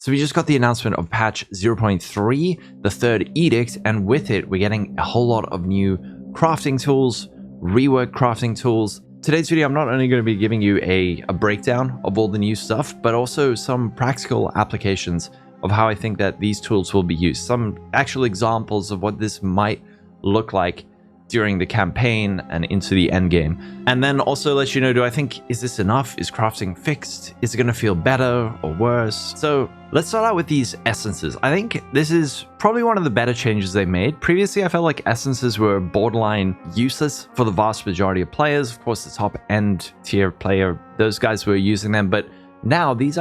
So we just got the announcement of patch 0.3, the Third Edict, and with it, we're getting a whole lot of new crafting tools, rework crafting tools. Today's video, I'm not only going to be giving you a breakdown of all the new stuff, but also some practical applications of how I think that these tools will be used. Some actual examples of what this might look like during the campaign and into the end game. And then also let you know, do I think, is this enough? Is crafting fixed? Is it going to feel better or worse? So let's start out with these essences. I think this is probably one of the better changes they made. Previously, I felt like essences were borderline useless for the vast majority of players. Of course, the top end tier player, those guys were using them, but now these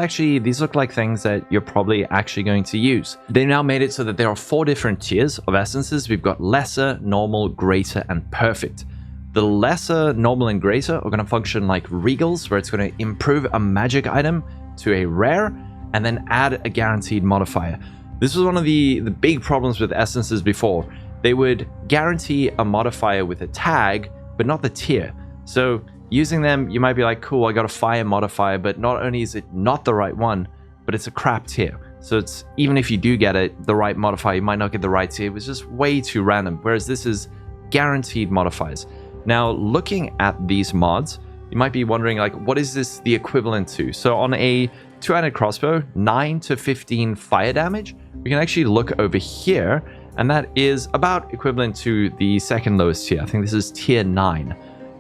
look like things that you're probably actually going to use. They now made it so that there are 4 different tiers of essences. We've got lesser, normal, greater, and perfect. The lesser, normal, and greater are going to function like regals, where it's going to improve a magic item to a rare and then add a guaranteed modifier. This was one of the big problems with essences before. They would guarantee a modifier with a tag, but not the tier. So using them, you might be like, cool, I got a fire modifier, but not only is it not the right one, but it's a crap tier. So it's, even if you do get it, the right modifier, you might not get the right tier. It was just way too random. Whereas this is guaranteed modifiers. Now, looking at these mods, you might be wondering, like, what is this the equivalent to? So on a two-handed crossbow, 9 to 15 fire damage, we can actually look over here, and that is about equivalent to the second lowest tier. I think this is tier 9.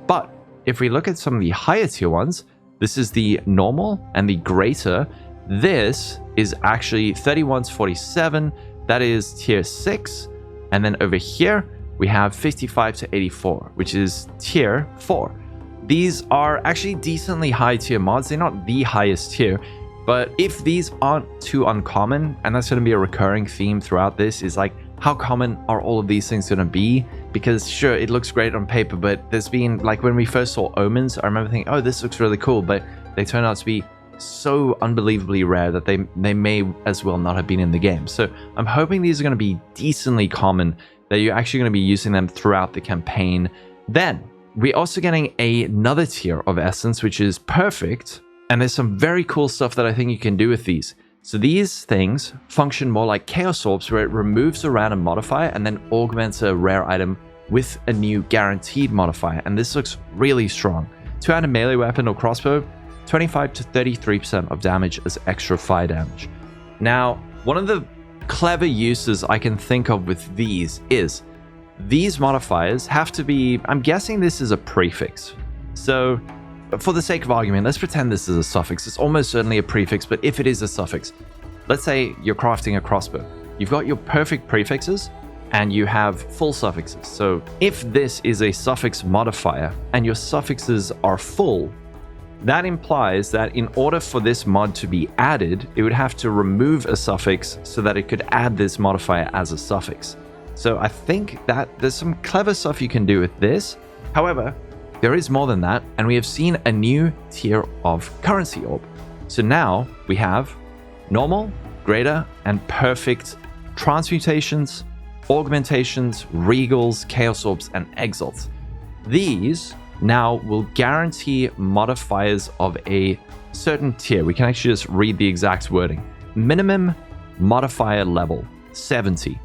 But if we look at some of the higher tier ones, this is the normal and the greater. This is actually 31 to 47. That is tier 6. And then over here, we have 55 to 84, which is tier 4. These are actually decently high tier mods. They're not the highest tier, but if these aren't too uncommon, and that's going to be a recurring theme throughout this, is like, how common are all of these things going to be? Because sure, it looks great on paper, but there's been, like, when we first saw Omens, I remember thinking, oh, this looks really cool, but they turned out to be so unbelievably rare that they may as well not have been in the game. So I'm hoping these are going to be decently common, that you're actually going to be using them throughout the campaign. Then we're also getting another tier of essence, which is perfect, and there's some very cool stuff that I think you can do with these. So these things function more like Chaos Orbs, where it removes a random modifier and then augments a rare item with a new guaranteed modifier. And this looks really strong. Two-handed melee weapon or crossbow, 25 to 33% of damage as extra fire damage. Now, one of the clever uses I can think of with these is these modifiers have to be, I'm guessing this is a prefix. So for the sake of argument, let's pretend this is a suffix. It's almost certainly a prefix, but if it is a suffix, let's say you're crafting a crossbow. You've got your perfect prefixes and you have full suffixes. So if this is a suffix modifier and your suffixes are full, that implies that in order for this mod to be added, it would have to remove a suffix so that it could add this modifier as a suffix. So I think that there's some clever stuff you can do with this. However, there is more than that, and we have seen a new tier of currency orb. So now we have normal, greater, and perfect transmutations, augmentations, regals, chaos orbs, and exalts. These now will guarantee modifiers of a certain tier. We can actually just read the exact wording. Minimum modifier level, 70.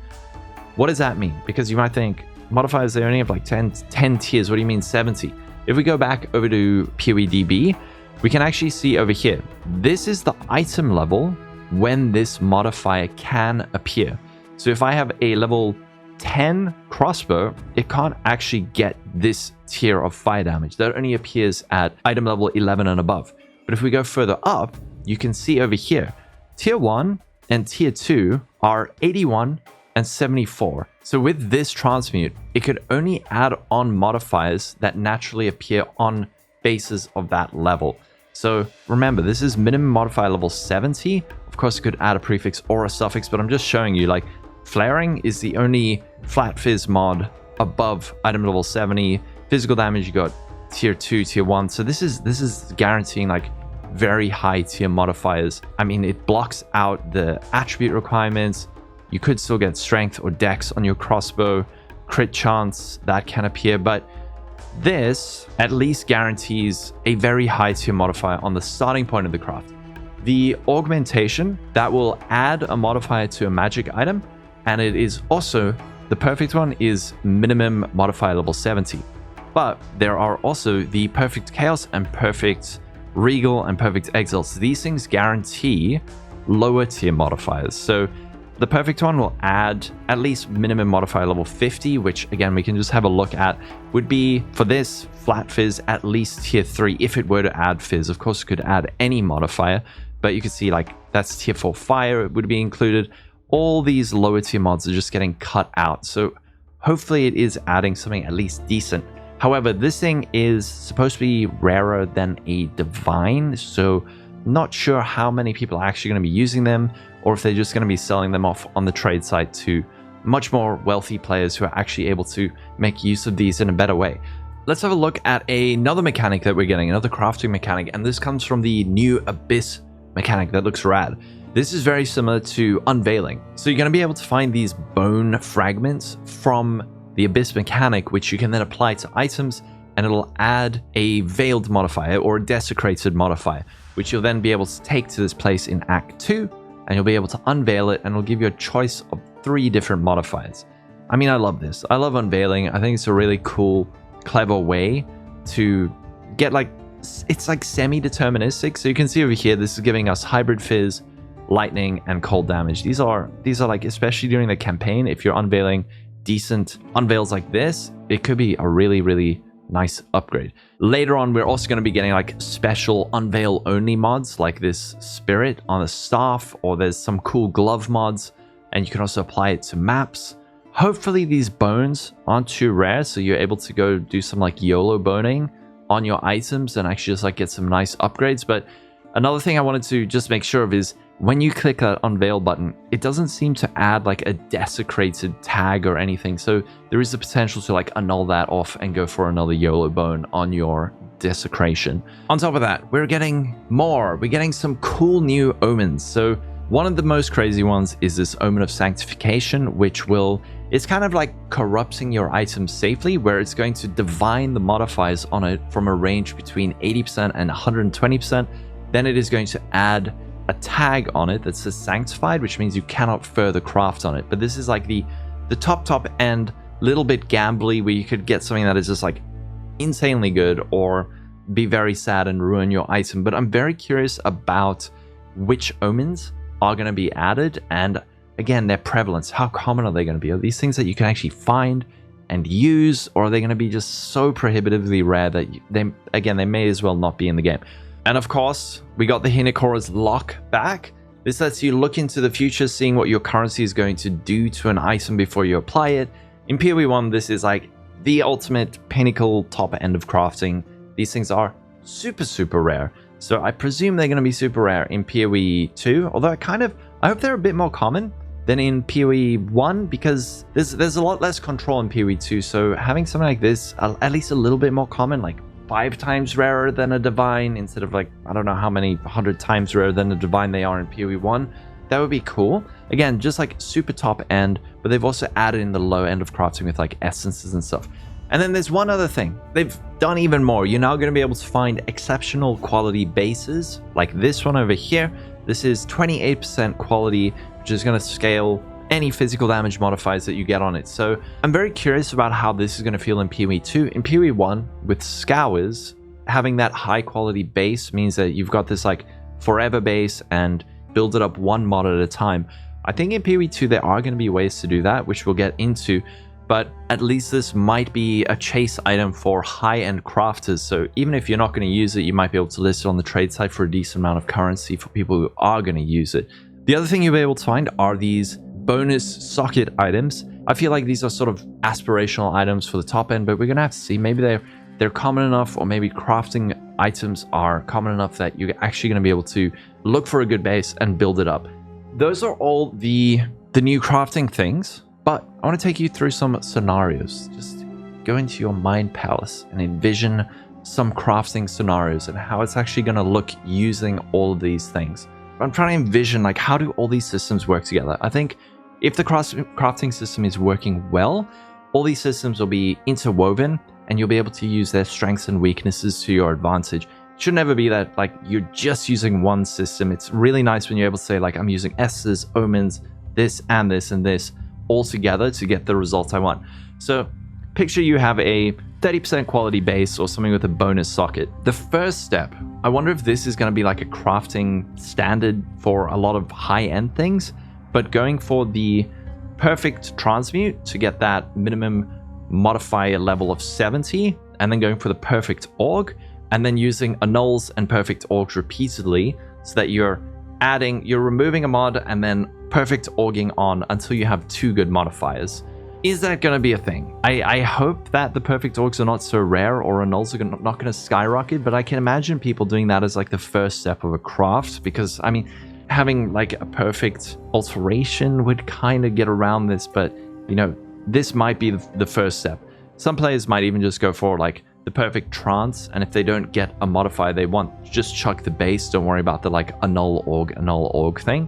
What does that mean? Because you might think, modifiers, they only have like 10 tiers. What do you mean 70? If we go back over to PoEDB, we can actually see over here, this is the item level when this modifier can appear. So if I have a level 10 crossbow, it can't actually get this tier of fire damage. That only appears at item level 11 and above. But if we go further up, you can see over here, tier 1 and tier 2 are 81 and 74. So with this transmute, it could only add on modifiers that naturally appear on bases of that level. So remember, this is minimum modifier level 70. Of course, it could add a prefix or a suffix, but I'm just showing you, like, flaring is the only flat fizz mod above item level 70. Physical damage, you got tier 2, tier 1. So this is guaranteeing like very high tier modifiers. I mean, it blocks out the attribute requirements. You could still get strength or dex on your crossbow, crit chance that can appear, but this at least guarantees a very high tier modifier on the starting point of the craft. the augmentation that will add a modifier to a magic item, and it is also, the perfect one is minimum modifier level 70. But there are also the perfect chaos and perfect regal and perfect exile. So these things guarantee lower tier modifiers. So the perfect one will add at least minimum modifier level 50, which again we can just have a look at, would be for this flat fizz at least tier 3 if it were to add fizz. Of course it could add any modifier, but you can see like that's tier 4 fire, it would be included. All these lower tier mods are just getting cut out, so hopefully it is adding something at least decent. However, this thing is supposed to be rarer than a divine, so not sure how many people are actually going to be using them, or if they're just going to be selling them off on the trade site to much more wealthy players who are actually able to make use of these in a better way. Let's have a look at another mechanic that we're getting, another crafting mechanic, and this comes from the new Abyss mechanic that looks rad. This is very similar to Unveiling. So you're going to be able to find these bone fragments from the Abyss mechanic, which you can then apply to items, and it'll add a veiled modifier or a desecrated modifier, which you'll then be able to take to this place in Act 2, and you'll be able to unveil it, and it'll give you a choice of 3 different modifiers. I mean, I love this. I love Unveiling. I think it's a really cool, clever way to get like, it's like semi-deterministic. So you can see over here, this is giving us hybrid fizz, lightning, and cold damage. These are like, especially during the campaign, if you're unveiling decent unveils like this, it could be a really, really nice upgrade. Later on, we're also going to be getting like special unveil only mods like this spirit on the staff, or there's some cool glove mods, and you can also apply it to maps. Hopefully these bones aren't too rare, so you're able to go do some like YOLO boning on your items and actually just like get some nice upgrades. But another thing I wanted to just make sure of is when you click that unveil button, it doesn't seem to add like a desecrated tag or anything. So there is the potential to like annul that off and go for another YOLO bone on your desecration. On top of that, we're getting more. We're getting some cool new omens. So one of the most crazy ones is this Omen of Sanctification, which it's kind of like corrupting your items safely, where it's going to divine the modifiers on it from a range between 80% and 120%. Then it is going to add a tag on it that says sanctified, which means you cannot further craft on it. But this is like the top end, little bit gambly, where you could get something that is just like insanely good or be very sad and ruin your item. But I'm very curious about which omens are going to be added, and again, their prevalence. How common are they going to be? Are these things that you can actually find and use, or are they going to be just so prohibitively rare that they may as well not be in the game? And of course, we got the Hinekora's lock back. This lets you look into the future, seeing what your currency is going to do to an item before you apply it. In PoE 1, this is like the ultimate pinnacle top end of crafting. These things are super, super rare. So I presume they're going to be super rare in PoE 2, although I hope they're a bit more common than in PoE 1, because there's a lot less control in PoE 2. So having something like this, at least a little bit more common, like 5 times rarer than a divine instead of like, I don't know how many 100 times rarer than a divine they are in PoE 1. That would be cool. Again, just like super top end, but they've also added in the low end of crafting with like essences and stuff. And then there's one other thing. They've done even more. You're now going to be able to find exceptional quality bases like this one over here. This is 28% quality, which is going to scale any physical damage modifiers that you get on it. So I'm very curious about how this is going to feel in PoE 2. In PoE 1, with Scours, having that high quality base means that you've got this like forever base and build it up one mod at a time. I think in PoE 2 there are going to be ways to do that, which we'll get into, but at least this might be a chase item for high-end crafters. So even if you're not going to use it, you might be able to list it on the trade site for a decent amount of currency for people who are going to use it. The other thing you'll be able to find are these bonus socket items. I feel like these are sort of aspirational items for the top end, but we're gonna have to see. Maybe they're common enough, or maybe crafting items are common enough that you're actually going to be able to look for a good base and build it up. Those are all the new crafting things, but I want to take you through some scenarios. Just go into your mind palace and envision some crafting scenarios and how it's actually going to look using all of these things. I'm trying to envision like, how do all these systems work together? I think if the crafting system is working well, all these systems will be interwoven and you'll be able to use their strengths and weaknesses to your advantage. should never be that like you're just using one system. It's really nice when you're able to say like I'm using S's, Omens, this and this and this all together to get the results I want. So picture you have a 30% quality base or something with a bonus socket. The first step, I wonder if this is going to be like a crafting standard for a lot of high-end things, but going for the perfect transmute to get that minimum modifier level of 70, and then going for the perfect org, and then using annuls and perfect orgs repeatedly so that you're removing a mod and then perfect orging on until you have 2 good modifiers. Is that going to be a thing? I hope that the perfect orgs are not so rare or annuls are not going to skyrocket, but I can imagine people doing that as like the first step of a craft, because I mean, having like a perfect alteration would kind of get around this, but you know, this might be the first step. Some players might even just go for like the perfect trance, and if they don't get a modifier they want, just chuck the base, don't worry about the like annul org thing.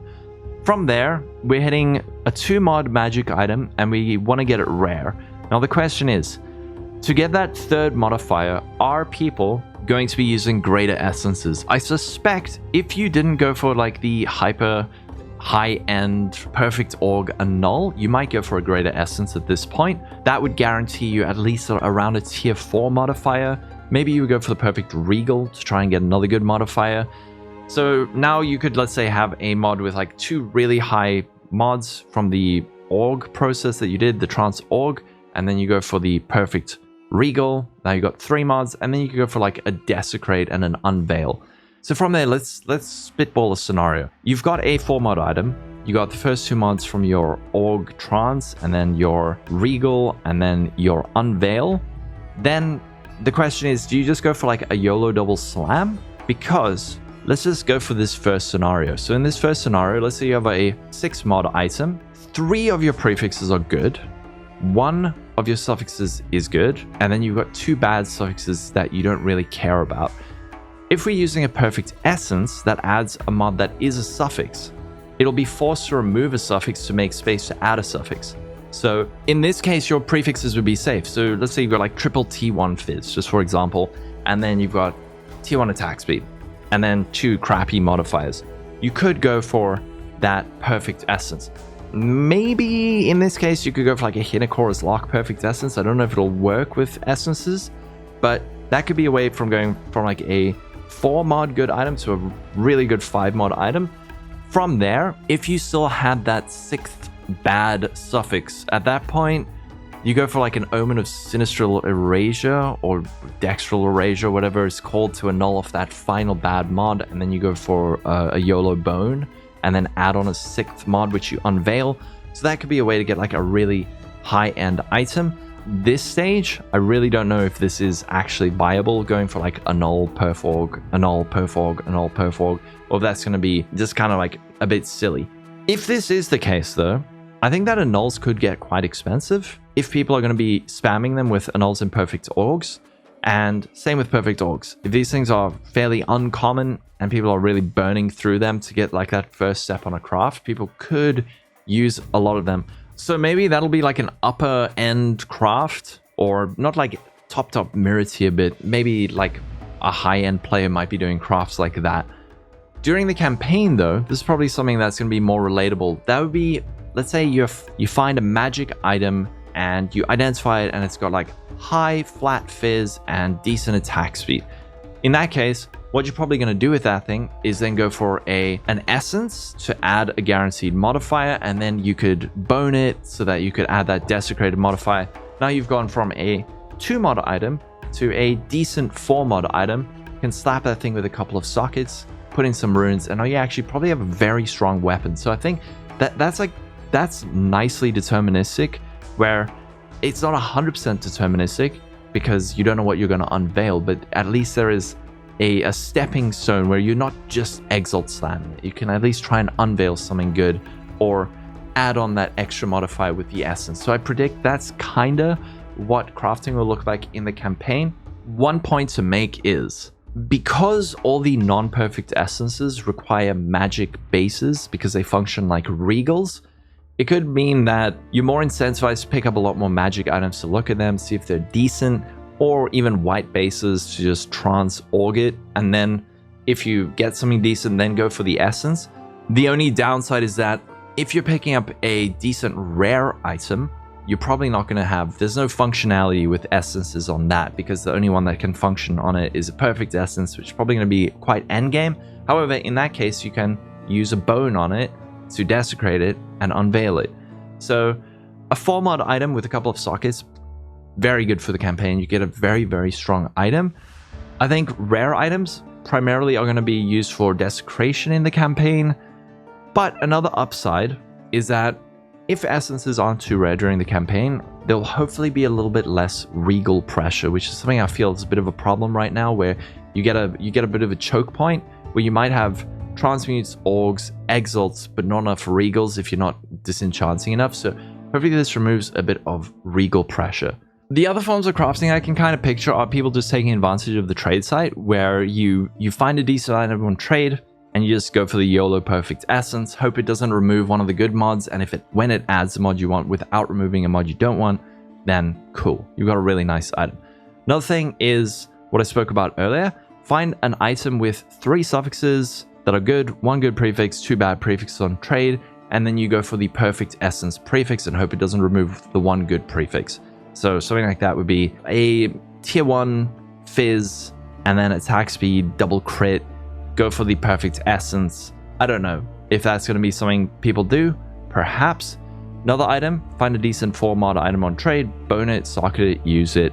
From there, we're hitting a 2 mod magic item and we want to get it rare. Now the question is, to get that 3rd modifier, are people going to be using greater essences? I suspect if you didn't go for like the hyper high-end perfect org annul, you might go for a greater essence at this point. That would guarantee you at least around a tier 4 modifier. Maybe you would go for the perfect regal to try and get another good modifier. So now you could, let's say, have a mod with like 2 really high mods from the org process that you did, the trans org, and then you go for the perfect regal. Now you got 3 mods, and then you could go for like a desecrate and an unveil. So from there, let's spitball a scenario. You've got a 4 mod item. You got the first 2 mods from your org trans, and then your regal, and then your unveil. Then the question is, do you just go for like a YOLO double slam? Because let's just go for this first scenario. So in this first scenario, let's say you have a 6 mod item. 3 of your prefixes are good. 1 of your suffixes is good. And then you've got 2 bad suffixes that you don't really care about. If we're using a perfect essence that adds a mod that is a suffix, it'll be forced to remove a suffix to make space to add a suffix. So in this case, your prefixes would be safe. So let's say you've got like triple T1 fizz, just for example, and then you've got T1 attack speed, and then 2 crappy modifiers. You could go for that perfect essence. Maybe in this case, you could go for like a Hinekora's Lock perfect essence. I don't know if it'll work with essences, but that could be a way from going from like a 4 mod good item to a really good 5 mod item. From there, if you still had that 6th bad suffix, at that point, you go for like an Omen of Sinistral Erasure or Dextral Erasure, whatever it's called, to annul off that final bad mod, and then you go for a YOLO Bone, and then add on a 6th mod, which you unveil. So that could be a way to get like a really high-end item. This stage, I really don't know if this is actually viable, going for like annul perf org, annul perf org, annul perf org, or if that's going to be just kind of like a bit silly. If this is the case though, I think that annuls could get quite expensive if people are going to be spamming them with annuls and perfect orgs. And same with perfect orgs. If these things are fairly uncommon and people are really burning through them to get like that first step on a craft, people could use a lot of them. So maybe that'll be like an upper end craft, or not like top mirror tier, but maybe like a high end player might be doing crafts like that. During the campaign though, this is probably something that's going to be more relatable. That would be, let's say you find a magic item and you identify it and it's got like high flat fizz and decent attack speed. In that case, what you're probably going to do with that thing is then go for an essence to add a guaranteed modifier, and then you could bone it so that you could add that desecrated modifier. Now you've gone from a 2 mod item to a decent 4 mod item. You can slap that thing with a couple of sockets, put in some runes, and now you actually probably have a very strong weapon. So I think that's nicely deterministic, where it's not 100% deterministic because you don't know what you're going to unveil, but at least there is a stepping stone where you're not just exalt slamming it. You can at least try and unveil something good or add on that extra modifier with the essence. So I predict that's kind of what crafting will look like in the campaign. One point to make is, because all the non-perfect essences require magic bases because they function like regals, it could mean that you're more incentivized to pick up a lot more magic items to look at them, see if they're decent, or even white bases to just trans-org it, and then if you get something decent, then go for the essence. The only downside is that if you're picking up a decent rare item, you're probably not going to have, there's no functionality with essences on that, because the only one that can function on it is a perfect essence, which is probably going to be quite endgame. However, in that case, you can use a bone on it to desecrate it and unveil it. So a 4-mod item with a couple of sockets, very good for the campaign. You get a very, very strong item. I think rare items primarily are going to be used for desecration in the campaign, but another upside is that if essences aren't too rare during the campaign, there'll hopefully be a little bit less regal pressure, which is something I feel is a bit of a problem right now, where you get a bit of a choke point where you might have transmutes, orgs, exalts, but not enough regals if you're not disenchanting enough. So hopefully this removes a bit of regal pressure. The other forms of crafting I can kind of picture are people just taking advantage of the trade site, where you find a decent item on trade, and you just go for the YOLO perfect essence, hope it doesn't remove one of the good mods, and when it adds the mod you want without removing a mod you don't want, then cool, you've got a really nice item. Another thing is what I spoke about earlier. Find an item with 3 suffixes that are good, 1 good prefix, 2 bad prefixes on trade, and then you go for the perfect essence prefix and hope it doesn't remove the 1 good prefix. So something like that would be a tier 1 fizz, and then attack speed, double crit, go for the perfect essence. I don't know if that's going to be something people do, perhaps. Another item, find a decent 4-mod item on trade, bone it, socket it, use it.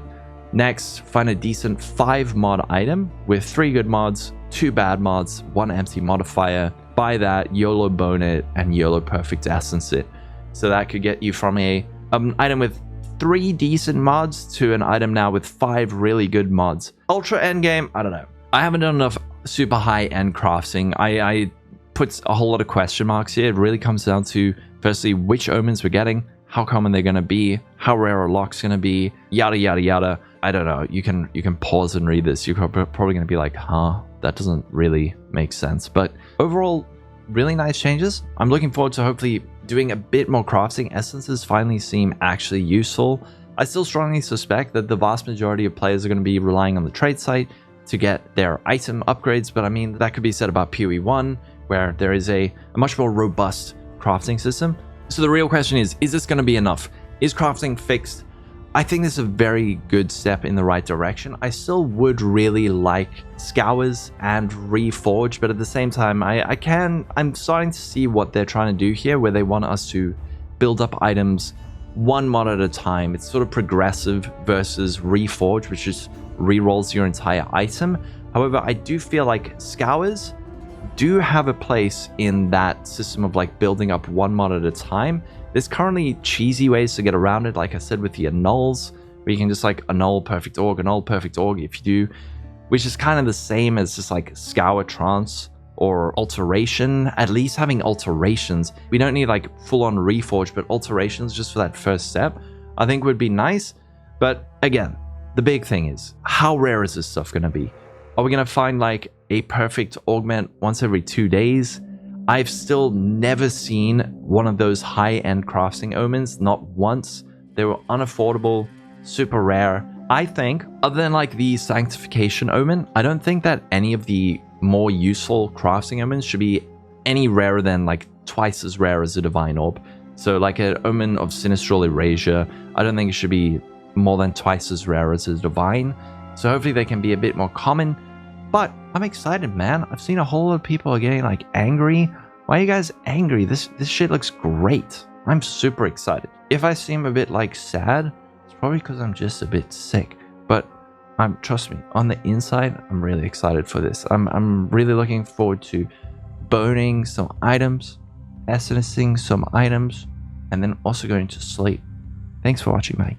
Next, find a decent 5-mod item with 3 good mods, 2 bad mods, 1 empty modifier. Buy that, YOLO bone it, and YOLO perfect essence it. So that could get you from an item with 3 decent mods to an item now with 5 really good mods. Ultra endgame, I don't know. I haven't done enough super high-end crafting. I put a whole lot of question marks here. It really comes down to, firstly, which omens we're getting, how common they're going to be, how rare a lock's going to be, yada yada yada. I don't know. You can pause and read this. You're probably going to be like, huh, that doesn't really make sense. But overall, really nice changes. I'm looking forward to hopefully doing a bit more crafting. Essences finally seem actually useful. I still strongly suspect that the vast majority of players are going to be relying on the trade site to get their item upgrades, but I mean, that could be said about PoE 1, where there is a much more robust crafting system. So the real question is this going to be enough? Is crafting fixed? I think this is a very good step in the right direction. I still would really like Scours and Reforge, but at the same time, I'm starting to see what they're trying to do here, where they want us to build up items 1 mod at a time. It's sort of progressive versus Reforge, which is rerolls your entire item. However, I do feel like Scours do have a place in that system of like building up 1 mod at a time. There's currently cheesy ways to get around it, like I said, with the annuls, where you can just like annul perfect org if you do, which is kind of the same as just like Scour trance or alteration. At least having alterations, we don't need like full-on Reforge, but alterations just for that first step I think would be nice. But again, the big thing is, how rare is this stuff going to be? Are we going to find like a perfect augment once every 2 days? I've still never seen one of those high-end crafting omens, not once. They were unaffordable, super rare. I think, other than like the sanctification omen, I don't think that any of the more useful crafting omens should be any rarer than like twice as rare as a divine orb. So like an omen of sinistral erasure, I don't think it should be more than twice as rare as a divine. So hopefully they can be a bit more common. But I'm excited, man. I've seen a whole lot of people are getting like angry. Why are you guys angry? This shit looks great. I'm super excited. If I seem a bit like sad, it's probably because I'm just a bit sick. But trust me, on the inside, I'm really excited for this. I'm really looking forward to boning some items, essencing some items, and then also going to sleep. Thanks for watching, mate.